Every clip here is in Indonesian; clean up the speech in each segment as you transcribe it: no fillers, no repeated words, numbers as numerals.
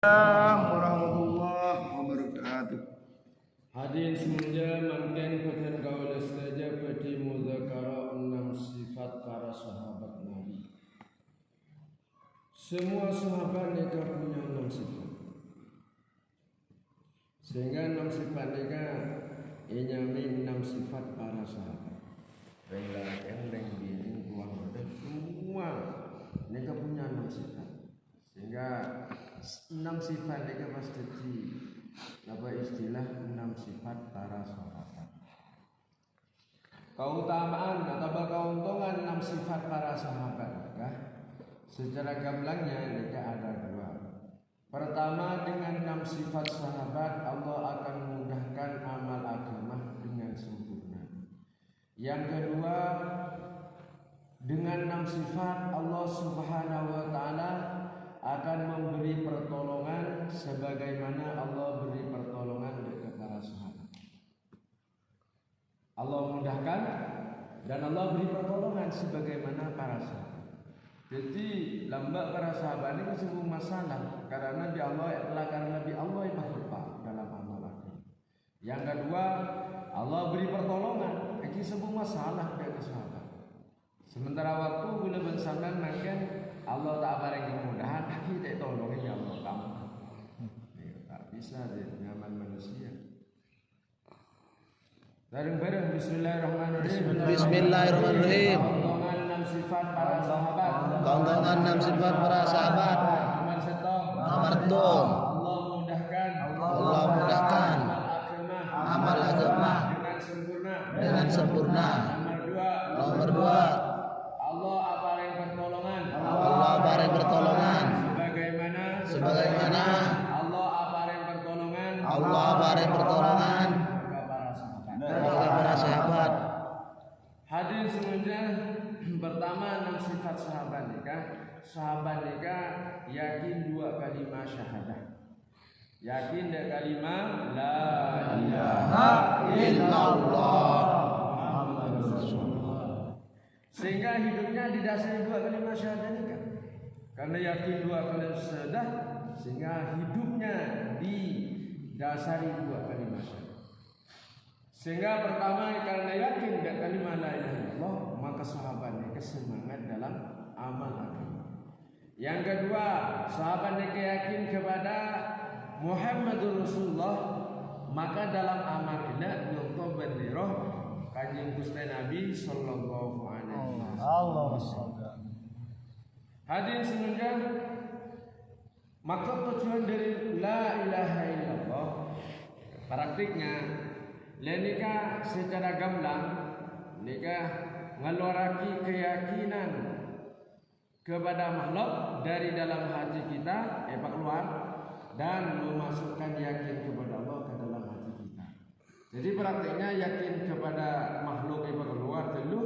Warahmatullahi wabarakatuh. Hadirin semuanya, mungkin pada kaula saja pada muzakara 6 sifat para sahabat Nabi. Semua sahabat mereka punya 6 sifat. Sehingga 6 sifat mereka ini 6 sifat para sahabat. Baiklah yang bini buang badan semua mereka punya 6 sifat. Sehingga 6 sifat mereka pasti apa istilah 6 sifat para sahabat. Keutamaan atau keuntungan 6 sifat para sahabat ya. Secara gamblangnya mereka ada 2. Pertama, dengan 6 sifat sahabat Allah akan memudahkan amal agama dengan sempurna. Yang kedua, dengan 6 sifat Allah Subhanahu wa taala akan memberi pertolongan sebagaimana Allah beri pertolongan kepada para sahabat. Allah mudahkan dan Allah beri pertolongan sebagaimana para sahabat. Jadi lambat para sahabat ini sebuah masalah karena Nabi Allah yang berlimpah dalam amalan. Yang kedua, Allah beri pertolongan ini sebuah masalah bagi sahabat. Sementara waktu bila bersamaan makan Allah tak beri kemudahan, kita tolongin ya Allah kamu. Tak bisa deh nyaman manusia. Bareng-bareng Bismillahirrahmanirrahim. Bismillahirrahmanirrahim. Keuntungan 6 sifat para sahabat. Keuntungan 6 sifat para sahabat. Nomor 1. Nomor 2. Allah mudahkan. Allah mudahkan Amal agama dengan sempurna. Nomor 2. Nomor 2. Allah bareng pertolongan. Allah bareng pertolongan. Sebagaimana Allah bareng pertolongan kepada para sahabat. Hadirin semuanya, pertama 6 sifat sahabat nikah. Sahabat nikah yakin 2 kalimat syahadah. Yakin dengan kalimat la ilaha Illallah. sehingga hidupnya didasari 2 kalimat syahadah nikah. Karena yakin 2 kalimat syahadah, sehingga hidupnya didasari 2 kalimat syahadah. Sehingga pertama karena yakin dengan kalimat la ilaha illallah, maka sahabatnya kesemangat dalam amal agama. Yang kedua, sahabatnya yakin kepada Muhammadur Rasulullah, maka dalam amal kita nyontoh bendera Kanjeng Gusti Nabi sallallahu alaihi wasallam. Hadirin semuanya, maksud tujuan dari la ilaha illallah praktiknya lenika secara gamblang nikah ngeluaraki keyakinan kepada makhluk dari dalam hati kita keluar dan memasukkan yakin kepada Allah ke dalam hati kita. Jadi praktiknya yakin kepada makhluk keluar dulu,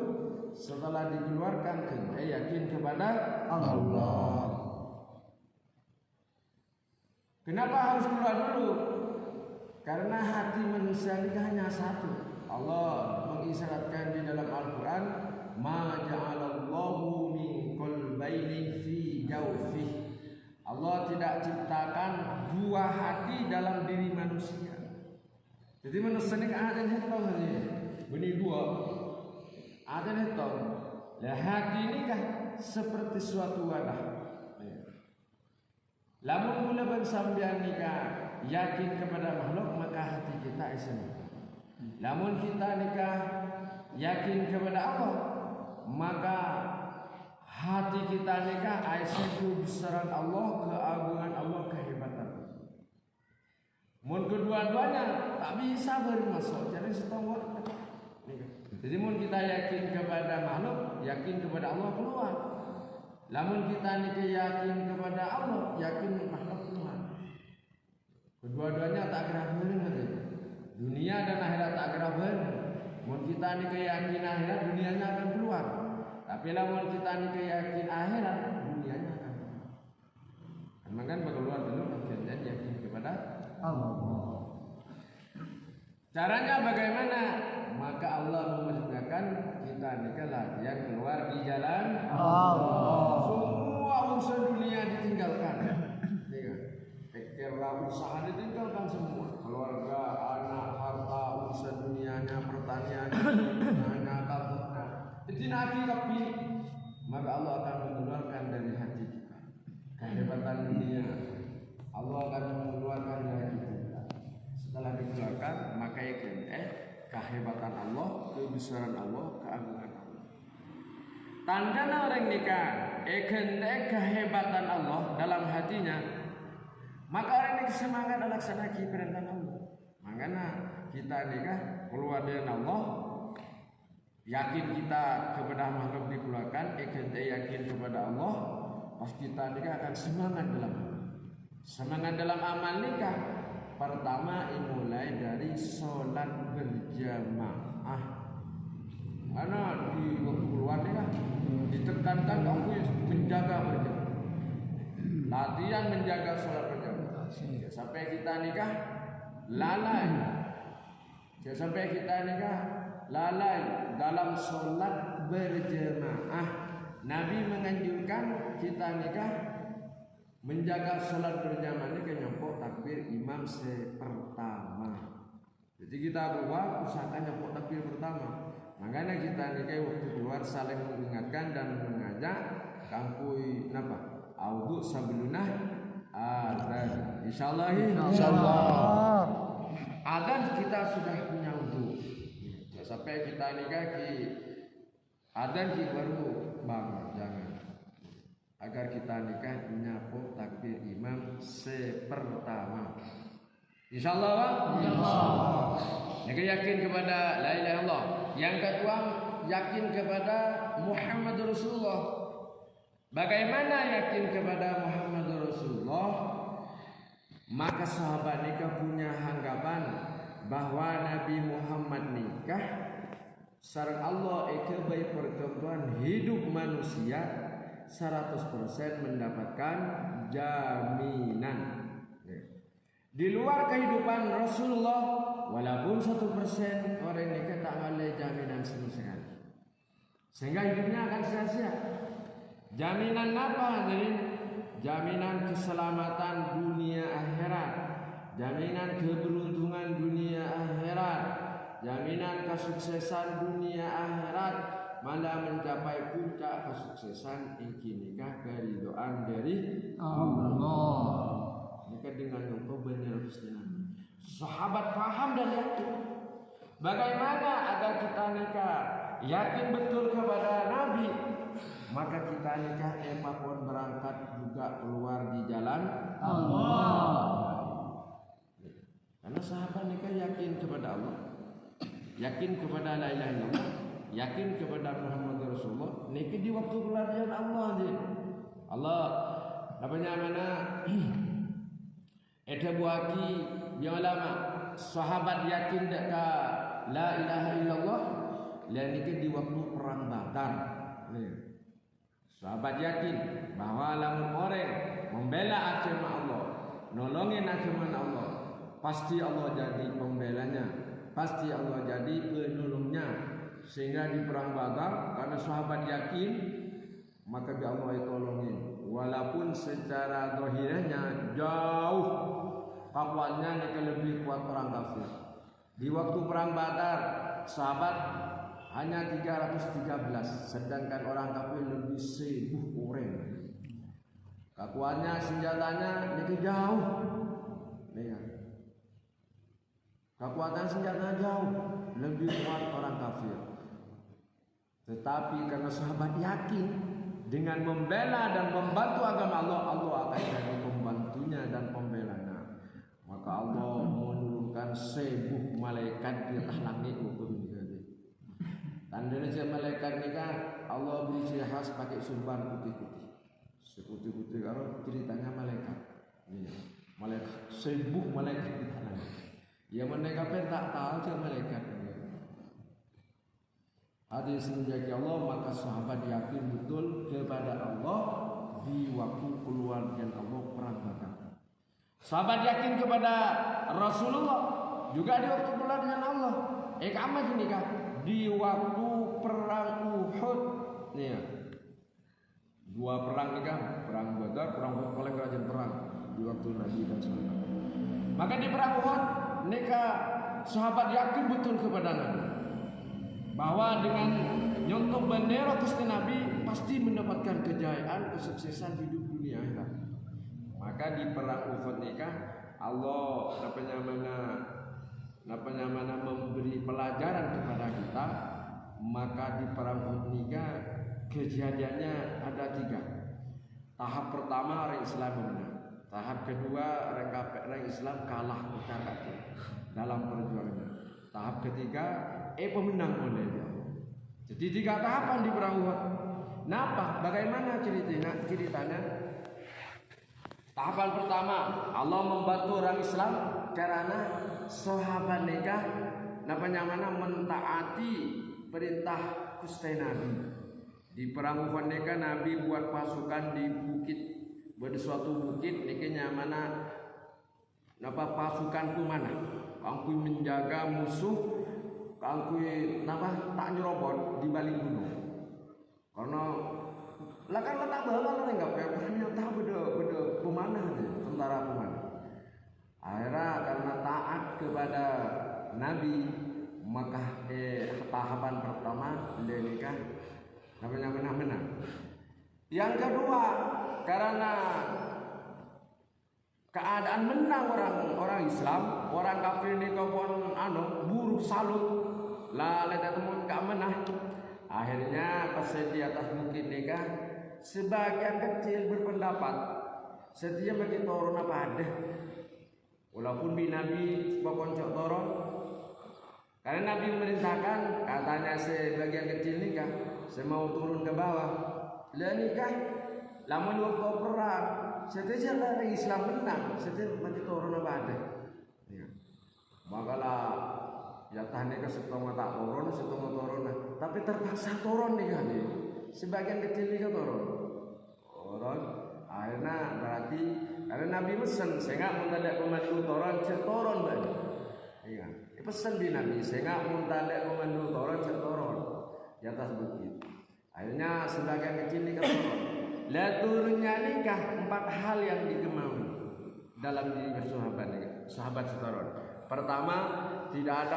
setelah dikeluarkan yakin kepada Allah. Kenapa harus keluar dulu? Karena hati manusia ini hanya satu. Allah mengisyaratkan di dalam Al-Quran, ma ja'alallahu min qalbayni fi jawfih. Allah tidak ciptakan 2 hati dalam diri manusia. Jadi manusia ini ada yang tahu saja. Benih 2. Ada yang tahu. Lah hati ini kah seperti suatu wadah. Lamun mula bersambian nikah yakin kepada makhluk, maka hati kita islam. Lamun kita nikah yakin kepada Allah, maka hati kita nikah aisyah besaran Allah, keagungan Allah, kehebatan. Mun kedua-duanya tak bisa bermasuk, jadi setengah. Jadi mun kita yakin kepada makhluk, yakin kepada Allah keluar. Lamun kita nikah yakin kepada Allah, yakin makhluk keluar. Kedua-duanya tak kira benar. Dunia dan akhirat tak kira benar. Mun kita nikah yakin akhirat, dunianya akan keluar. Tapi lamun kita nikah yakin akhirat, dunianya akan keluar. Kan keluar dulu akhirnya yakin kepada Allah. Caranya bagaimana? Maka Allah memerintahkan kita nikah latihan keluar di jalan Allah. Semua urusan dunia ditinggalkan. background usaha ditinggalkan semua, keluarga, anak, harta, urusan dunianya, pertaniannya, pertaniannya, kaburnya. Jadi nanti tapi maka Allah akan mengeluarkan dari hati kita kehebatan dunia. Allah akan mengeluarkan dari hati kita. Setelah dikeluarkan maka yakin kehebatan Allah, kebesaran Allah, keagungan Allah. Tanda orang nikah kehebatan Allah dalam hatinya, maka orang ini semangat melaksanakan perintah Allah. Makanya kita nikah keluar dari Allah, yakin kita kepada makhluk dikeluarkan, yakin kepada Allah, pas kita nikah akan semangat dalam amal nikah. Pertama mulai dari sholat berjamaah. Karena di waktu keluar nikah ditekankan kamu menjaga berjamaah, latihan menjaga sholat berjamaah. Sampai kita nikah lalai dalam sholat berjamaah. Nabi menganjurkan kita nikah menjaga sholat berjamaah ini kenyempok takbir imam pertama. Jadi kita berbuat usahakan nyempok takbir pertama. Makanya kita nikah waktu keluar saling mengingatkan dan mengajak kangkui napa audu sabelunah adzan. Insyaallah adzan kita sudah punya wudu. Sampai kita nikah ki adzan ki baru bangun, jangan. Agar kita nikah nyapo takbir imam pertama. Insyaallah Pak. Insyaallah. Nikah yakin kepada la ilaha illallah. Yang kedua yakin kepada Muhammad Rasulullah. Bagaimana yakin kepada Muhammad Rasulullah? Maka sahabat nikah punya anggapan bahwa Nabi Muhammad nikah sareng Allah baik pertemuan hidup manusia 100% mendapatkan jaminan. Di luar kehidupan Rasulullah, walaupun 1% orang nikah tak ada jaminan sama sekali, sehingga hidupnya akan sia-sia. Jaminan apa? Jadi jaminan keselamatan dunia akhirat, jaminan keberuntungan dunia akhirat, jaminan kesuksesan dunia akhirat, malah mencapai puncak kesuksesan ingin nikah keridhaan dari Allah. Nikah dengan engkau benar Islam. Sahabat faham dan yakin. Bagaimana agar kita nikah yakin betul kepada Nabi? Maka kita nikah apapun berangkat juga keluar di jalan Allah. Karena sahabat nikah yakin kepada Allah, yakin kepada la ilaha illallah, yakin kepada Muhammad Rasulullah. Nikah di waktu keluar di jalan Allah je. Allah namanya mana? Ada buaki yang ulama sahabat yakin dekat la ilaha illallah dan nikah di waktu perang Badar. Sahabat yakin bahwa lamun orang membela agama Allah, nolongin agama Allah, pasti Allah jadi pembelanya, pasti Allah jadi penolongnya. Sehingga di perang Badar karena sahabat yakin maka dia Allah tolongin. Walaupun secara zahirnya jauh kawannya mereka lebih kuat orang kafir. Di waktu perang Badar sahabat hanya 313, sedangkan orang kafir lebih 1000 orang. Kakuannya senjatanya mereka jauh. Kekuatan senjata jauh lebih kuat orang kafir. Tetapi karena sahabat yakin dengan membela dan membantu agama Allah, Allah akan jadi pembantunya dan pembelanya. Maka Allah menurunkan 1000 malaikat di atas langit untuk menjadi. Tandanya malaikat ni kan Allah beri ciri khas pakai surban putih-putih. Seputih-putih kalau ceritanya malaikat. Malaikat 1000 malaikat di atas langit. Yang mereka pun tak tahu ciri malaikat. Hadis menjadi Allah, maka sahabat yakin betul kepada Allah di waktu keluarnya Allah perang Badar. Sahabat yakin kepada Rasulullah juga di waktu keluar dengan Allah. Kamu sini kah? Di waktu perang Uhud. Nih, dua perang nih kan, perang Badar, perang Uhud paling rajin perang. di waktu Nabi dan sahabat. Maka di perang Uhud nikah sahabat yakin betul kepada Nabi bahwa dengan nyontoh bendera Gusti Nabi pasti mendapatkan kejayaan, kesuksesan hidup dunia akhirat. Maka di perang Uhud nikah Allah mana memberi pelajaran kepada kita. Maka di perang Uhud nikah kejadiannya ada 3. Tahap pertama orang Islam menang. Tahap kedua orang Islam kalah ucap-ucap dalam perjuangan. Tahap ketiga pemenang oleh dia. Jadi 3 tahapan di perang Uhud. Napa? Bagaimana ceritanya? Tahapan pertama Allah membantu orang Islam karena sahabat nikah mentaati perintah Gusti Nabi. Di perang Uhud nikah Nabi buat pasukan di bukit, pada suatu bukit nikahnya mana pasukan mana angkui menjaga musuh, angkui tak nyerobot di balik gunung. Karena letak bawah enggak ternyata beda pemanah tentara pemanah. Akhirnya karena taat kepada Nabi maka tahapan pertama nikah menang. Yang kedua karena keadaan menang orang Islam, orang kafir ni pun buruh salut lah leta temun gak menang. Akhirnya pas di atas bukit nikah sebagian kecil berpendapat setia bagi turun apa ada. Walaupun Nabi sebagian turun karena Nabi memerintahkan katanya sebagian kecil nikah saya mau turun ke bawah. Lah nikah lamun waktu perang setelah orang Islam menang setelah mati turun apa ada. Ya. Makalah jatah nikah setengah tak turun tapi terpaksa turun nikah nih. Sebagian kecil nikah turun. Akhirnya berarti karena Nabi pesan saya nggak mau tanda pemandu turun balik. Iya. Pesan di Nabi saya nggak mau tanda pemandu turun di atas bukit. Akhirnya sebagian kecil nikah turun. Lah turunnya nikah 4 hal yang dikemaui dalam diri sahabat setorun. Pertama tidak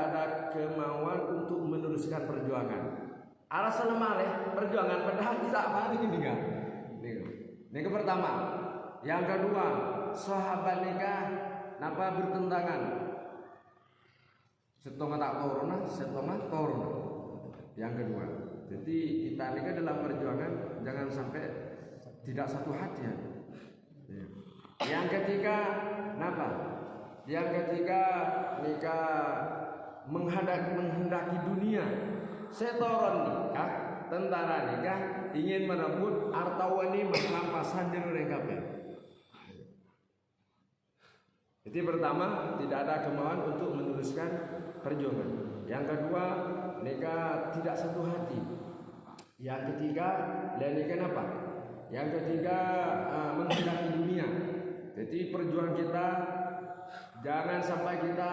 ada kemauan untuk meneruskan perjuangan. Alasan lemah perjuangan padahal tidak mari nikah. Ini pertama. Yang kedua, sahabat nikah bertentangan. Setengah tak turun. Yang kedua, jadi kita nikah dalam perjuangan jangan sampai tidak satu hati. Yang ketiga, Yang ketiga nikah menghendaki dunia. Setoron nikah, tentara nikah ingin merebut harta wanita rampasan dari mereka. Jadi pertama tidak ada kemauan untuk meneruskan perjuangan. Yang kedua nikah tidak satu hati. Yang ketiga nikah Yang ketiga menghendaki dunia. Jadi perjuangan kita jangan sampai kita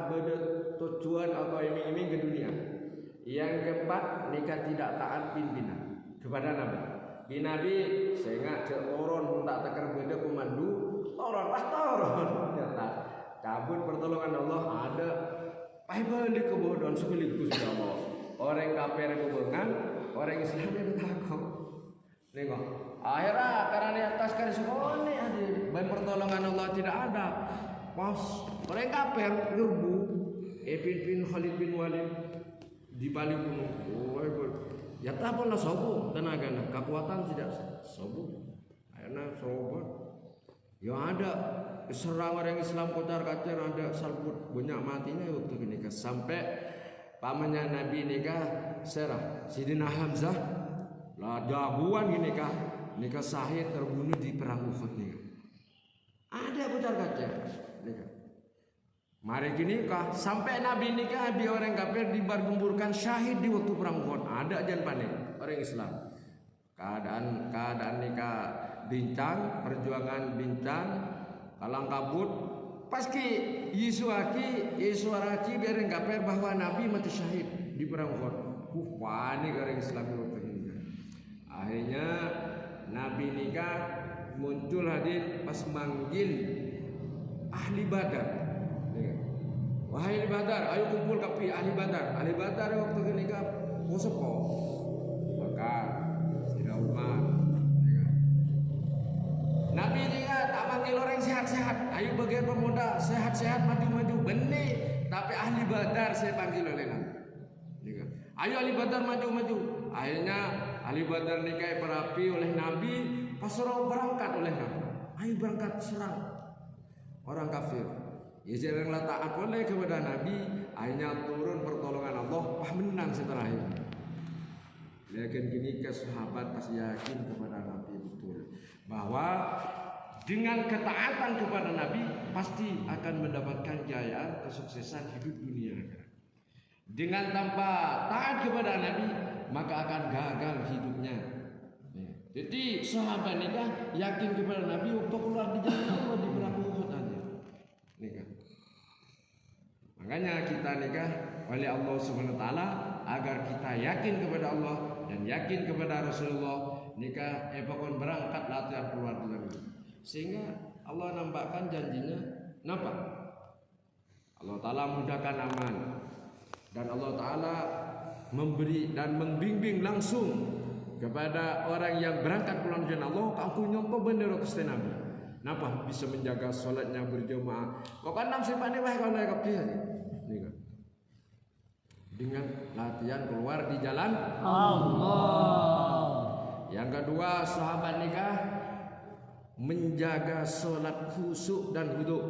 bertujuan atau iming-iming ke dunia. Yang keempat nikah tidak taat pimpinan kepada Nabi. Nabi saya ngajak turun tak teker beda pemandu turun. Ternyata cabut pertolongan Allah ada. Pahibah di kebodohan sekaligus ya Allah. Orang kafir kebengan, orang Islam yang takut. Nengok. Akhirnya karena di atas garis sekolah ni ada ban pertolongan Allah tidak ada. Pas orang kafir nyerbu, bin Khalid bin Walid di balik gunung. Ya tak pernah sobo tenaga, kekuatan tidak sobo. Akhirnya sobo. Ya ada serang orang Islam kocar kacir ada salput banyak matinya waktu ini sampai pamannya Nabi nikah serah Sidina Hamzah lah jagoan gini nikah sahid terbunuh di perang Uhud nih. Ada kocar kacir nikah. Mari gini sampai Nabi nikah di orang kafir dibargemburkan syahid di waktu perang Uhud. Ada jangan panik orang Islam. Keadaan nikah bincang, perjuangan bincang, kalang kabut. Paski Yisuaraki biar kafir bahwa Nabi mati syahid di perang Uhud. Panik orang Islam waktu ini. Akhirnya Nabi nikah muncul hadir pas manggil ahli Badar. Wahai ahli Badar, ayo kumpul kapi ahli Badar. Ahli Badar waktu kenika poso maka Sayyidina Umar. Nabi dia tak panggil orang sehat-sehat. Ayo bagian pemuda sehat-sehat maju-maju benih. Tapi ahli Badar saya panggil oleh Nabi. Ayo ahli Badar maju-maju. Akhirnya ahli Badar nikai berapi oleh Nabi. Pasrah berangkat oleh Nabi. Ayo berangkat serang orang kafir. Ya janganlah taat oleh kepada Nabi. Akhirnya turun pertolongan Allah. Wah menang setelah itu. Yakin gini ke sahabat pasti yakin kepada Nabi betul bahwa dengan ketaatan kepada Nabi pasti akan mendapatkan kejayaan kesuksesan hidup dunia. Dengan tanpa taat kepada Nabi maka akan gagal hidupnya. Jadi sahabat nikah yakin kepada Nabi waktu keluar di jalan Allah di perang Uhud aja. Nikah. Makanya kita nikah oleh Allah Subhanahu wa taala agar kita yakin kepada Allah dan yakin kepada Rasulullah, nikah pokoknya berangkat latihan keluar dari itu. Sehingga Allah nampakkan janjinya nampak. Allah taala mudahkan aman dan Allah taala memberi dan membimbing langsung kepada orang yang berangkat pulang jalan Allah. Aku nyontoh bener Gusti Nabi. Napa bisa menjaga sholatnya berjamaah? Kok kan nam sepane wae kalau kok dia. Dengan latihan keluar di jalan Allah. Yang kedua, sahabat nikah menjaga sholat khusyuk dan huduk.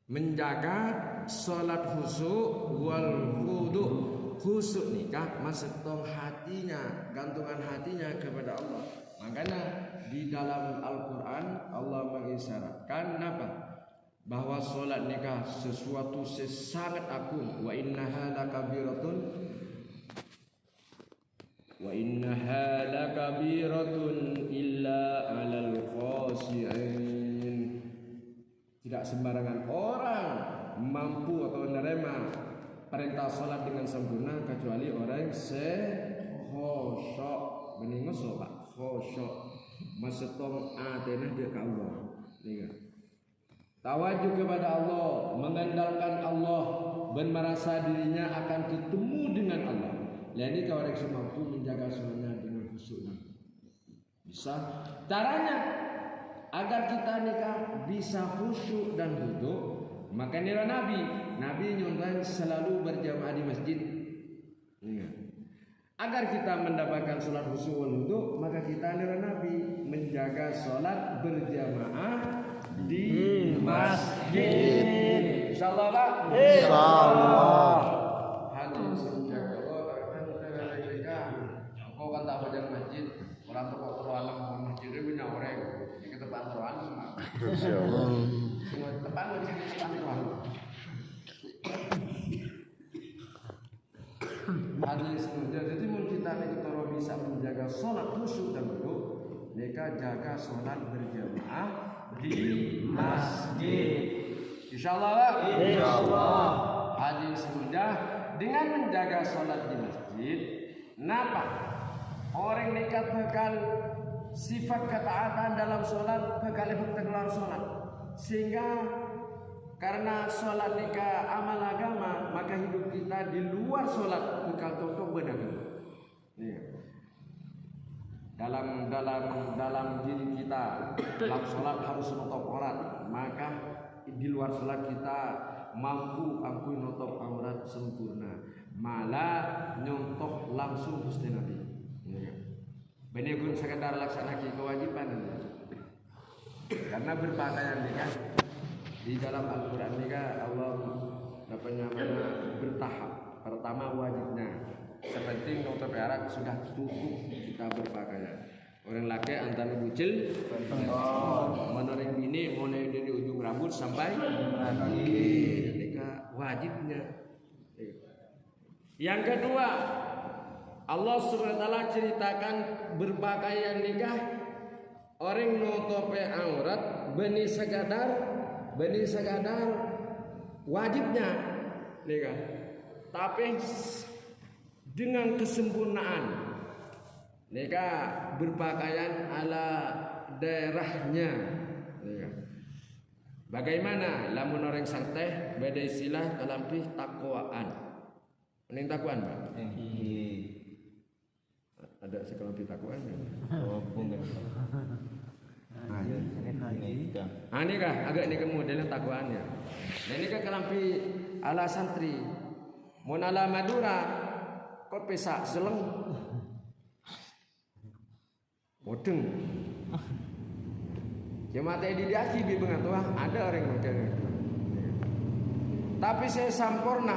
Menjaga sholat khusyuk wal huduk. Khusyuk nikah masetong hatinya, gantungan hatinya kepada Allah. Makanya di dalam Al-Quran Allah mengisyaratkan apa? Bahwa sholat nikah sesuatu sangat agung. Wa innaha lakabiratun illa 'alal khashi'in. Tidak sembarangan orang mampu atau menerima perintah sholat dengan sempurna kecuali orang khosyok. Beningo sholat khosyok. Masetong atenah dia ke Allah. Tawajuh kepada Allah, mengandalkan Allah, dan merasa dirinya akan ketemu dengan Allah. Jadi kalau orang semampu menjaga sholatnya dengan khusyuk. Bisa. Caranya agar kita nikah bisa khusyuk dan huduk, maka nilai Nabi nyontohin selalu berjamaah di masjid. Agar kita mendapatkan sholat khusyuk dan huduk, maka kita nilai Nabi menjaga sholat berjamaah di masjid. Insyaallah Pak. Insyaallah. Hadir sejak Allah kau kan tak baca masjid, orang tuh kok terualang masjidnya punya orang, jadi kita tepan terualang semua. Insyaallah. Semua tepan masjid tepan terualang. Hadir semuanya, jadi mun kita nih kita bisa menjaga sholat khusyuk dan huduk, mereka jaga sholat berjamaah di masjid. Insyaallah Pak. Insyaallah. Hadir semudah dengan menjaga sholat di masjid. Napa? Orang nikah bekal sifat ketaatan dalam sholat bekal tegelar sholat. Sehingga karena sholat nikah amal agama, maka hidup kita di luar sholat bekal tontok benar. Dalam diri kita dalam sholat harus nutup aurat, maka di luar sholat kita mampu ampun nutup aurat sempurna, malah nyontoh langsung Gusti Nabi. Benih gun sekedar laksanakan kewajiban, karena berpakaian nikah di dalam Al-Quran nikah Allah bertahap. Pertama wajibnya. Sepenting nutup aurat sudah cukup kita berpakaian. Orang laki antara bucil, menurut bini, mulai dari ujung rambut sampai kaki. Nikah wajibnya. Yang kedua, Allah SWT ceritakan berpakaian nikah. Orang nutup aurat benih sekadar wajibnya nikah. Tapi dengan kesempurnaan Mereka berpakaian ala daerahnya. Bagaimana lamun orang santai beda istilah kalampi takwaan. Ini takwaan, Pak? Ada sekalampi takwaan kan? Oh, bukan. Ini kah agak ini kemudian takwaannya. Nah ini kah kalampi ala santri. Mun ala Madura kok pesak seleng. Modeng. Jemaat ediasi di pengatua ada orang macam itu. Tapi saya sempurna.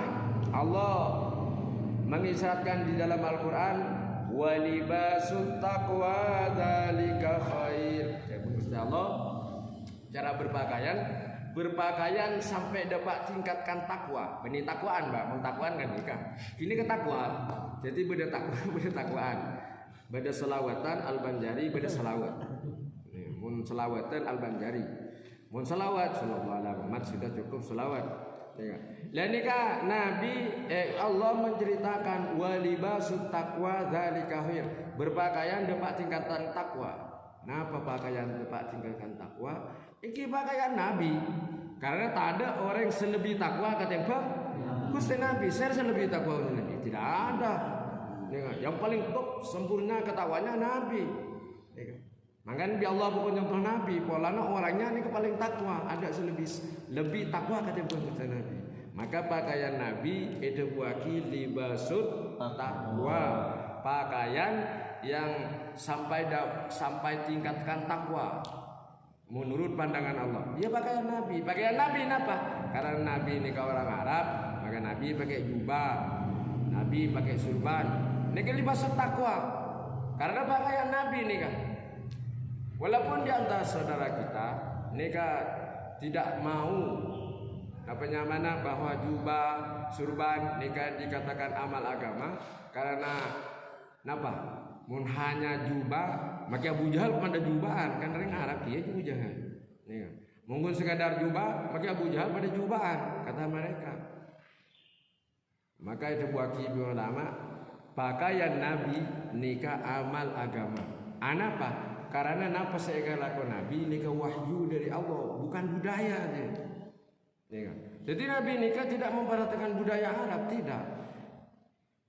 Allah mengisyaratkan di dalam Al-Quran, walibasut taqwa dzalika khair. Allah cara berpakaian sampai dapat tingkatkan takwa. Benih takwaan, Mbak. Mentakwaan kan nikah. Ini ke takwa. Jadi beda takwa, beda takwaan. Beda selawatan Al-Banjari, beda selawat. Mun selawatan Al-Banjari. Mun selawat sallallahu alaihi Muhammad sudah cukup selawat. Lah nikah Nabi Allah menceritakan walibasut taqwa dzalika khair. Berpakaian dapat tingkatan takwa. Napa pakaian dapat tingkatan takwa? Iki pakaian Nabi. Karena tak ada orang yang selebih takwa kata Gusti Nabi, saya selebih takwa dari Nabi. Tidak ada. Yang paling top sempurna ketakwanya Nabi. Makanya bi Allah bukan contoh Nabi, polana orangnya ini paling takwa, ada lebih takwa kata Gusti Nabi. Maka pakaian Nabi itu buaki libasut takwa, pakaian yang sampai tingkatkan takwa menurut pandangan Allah. Dia pakaian Nabi. Pakaian Nabi apa? Karena Nabi ini ke orang Arab, maka Nabi pakai jubah, Nabi pakai surban. Ini kan libasut takwa. Karena pakaian Nabi ini kan. Walaupun di antara saudara kita mereka tidak mau mana bahwa jubah, surban mereka dikatakan amal agama karena napa? Mun hanya jubah, maka Abu Jahal pada jubahan kan orang Arab dia Abu Jahal. Mungkin sekadar jubah, maka Abu Jahal pada jubahan kata mereka. Maka itu buaki ulama pakaian Nabi nikah amal agama. Anapa? Karena napa saya lakukan Nabi nikah wahyu dari Allah, bukan budaya dia. Jadi Nabi nikah tidak memperhatikan budaya Arab, tidak.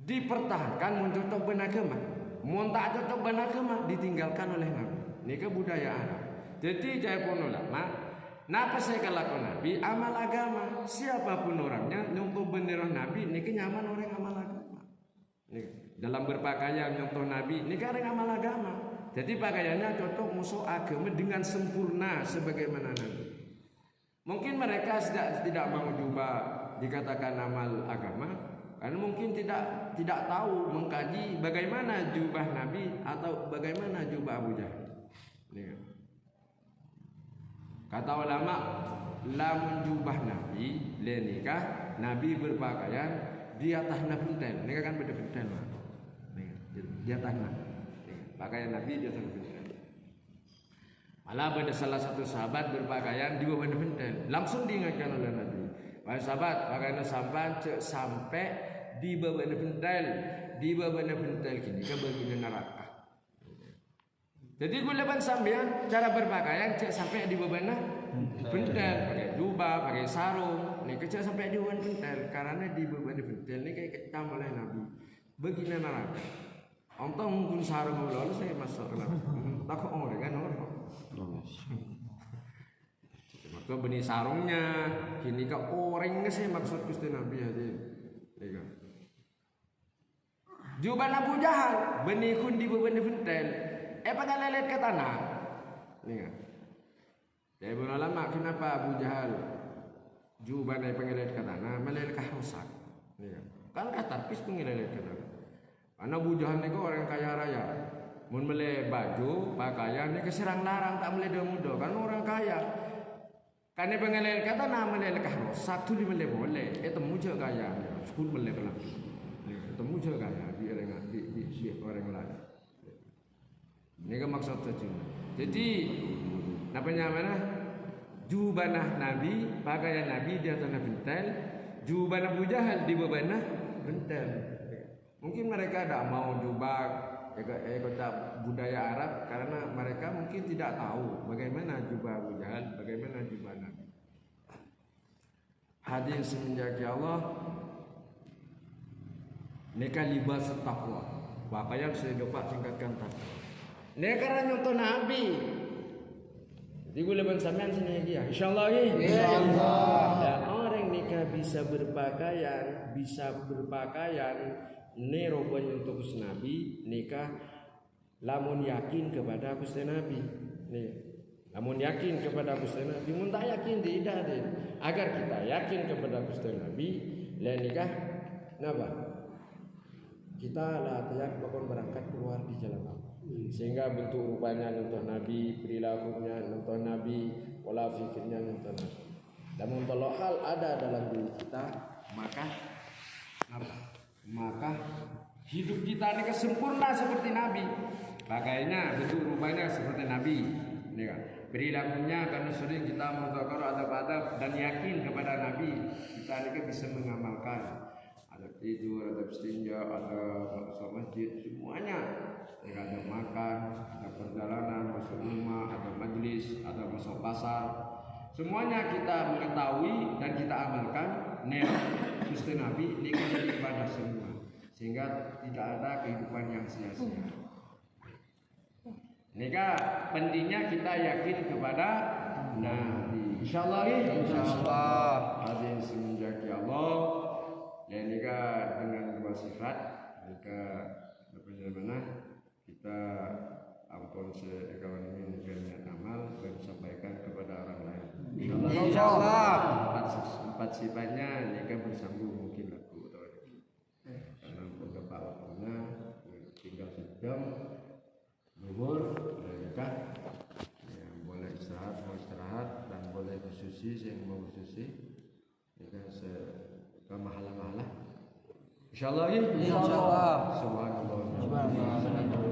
Dipertahankan mencocok benagama. Mun tak cocok benagama ditinggalkan oleh Nabi. Nikah budaya Arab. Jadi saya pun ulama, napa saya lakukan Nabi amal agama. Siapapun orangnya nyontoh bendera Nabi nikah nyaman orang amal agama. Dalam berpakaian nyontoh Nabi nikah orang amal agama. Jadi pakaiannya cocok musuh agama dengan sempurna sebagaimana Nabi. Mungkin mereka tidak mau jubah dikatakan amal agama, karena mungkin tidak tahu mengkaji bagaimana jubah Nabi atau bagaimana jubah Abu Jahal. Kata ulama, lamun jubah Nabi lenikah Nabi berpakaian di atas pentel. Ini kan beda pentel, di atas pakaian Nabi di atas pentel. Malah pada salah satu sahabat berpakaian di bawah pentel. Langsung diingatkan oleh Nabi. Wahai sahabat, pakaian sampai di bawah pentel, di bawah pentel kini ke bagian neraka. Jadi kuleban sambian cara berpakaian cek sampai di bawah pentel, pakai jubah, pakai sarung. Nih kecil sampai di bawah pentel karena di bawah pentel ini kayak oleh Nabi. Bagian neraka. Ontong mungkin sarung lalu saya masuk ke dalam. Takut orang kan orang. Maka benih sarungnya kini ke orangnya saya maksud Gusti Nabi hati. Jubah Abu Jahal benih kun di bawah pentel. Pada lelet ke tanah. Saya berulama kenapa Abu Jahal jubah naik pengelet ke tanah melelet ke rusak. Kan kata pis pengelet ke tanah. Karena Abu Jahal ni orang kaya raya. Mun beli baju, pakaian ni keserang larang tak boleh dia muda. Kan orang kaya. Kan ni pengelel kata nama melel kah rosak tu boleh boleh. Temu je kaya. Sekul boleh kelam. Temu je kaya di orang lain. Ini kan maksud terjemah. Jadi namanya mana? Jubanah Nabi, pakaian Nabi di atas bentel, jubanah Abu Jahal di bawah bentel. Mungkin mereka tidak mau jubah kota budaya Arab karena mereka mungkin tidak tahu bagaimana jubah Abu Jahal, bagaimana jubah Nabi. Hadirin semenjak Allah, mereka libas takwa. Bapak yang saya dapat tingkatkan takwa. Mereka karena nyontoh Nabi. Jadi boleh sampean sini lagi ya. Insyaallah ya. Insyaallah. Dan orang nikah bisa berpakaian ne robanya untuk Nabi nikah lamun yakin kepada Gusti Nabi. Nih, lamun yakin kepada Gusti Nabi, mun tak yakin tidak deh. Agar kita yakin kepada Gusti Nabi, lain nikah napa? Kita latihan bakal berangkat keluar di jalan Allah. Sehingga bentuk rupanya nonton Nabi, perilakunya nonton Nabi, pola fikirnya nonton Nabi. Namun kalau hal ada dalam diri kita, maka hidup kita ini sempurna seperti Nabi. Pakainya bentuk rupanya seperti Nabi. Ini kan. Perilakunya karena sering kita muzakar adab-adab dan yakin kepada Nabi, kita ini bisa mengamalkan. Ada tidur, ada istinja, ada masuk masjid, semuanya. Ada makan, ada perjalanan, masuk rumah, ada majlis, ada masuk pasar. Semuanya kita mengetahui dan kita amalkan. Gusti Nabi ini menjadi ibadah semua, sehingga tidak ada kehidupan yang sia-sia. Nikah pentingnya kita yakin kepada Nabi. Insyaallah ya. Insyaallah. Hadirin semenjak Allah. Dan nikah dengan dua sifat. Nikah bagaimana kita ampun sekawan ini dengan amal dan sampaikan kepada orang lain. Insyaallah. Empat sifatnya nikah bersambung mungkin laku karena beberapa waktunya tinggal sejam zuhur nikah ya, boleh istirahat mau istirahat dan boleh bersuci yang mau bersuci nikah mahala-mahala insyaallah ya. Insyaallah. Subhanallah.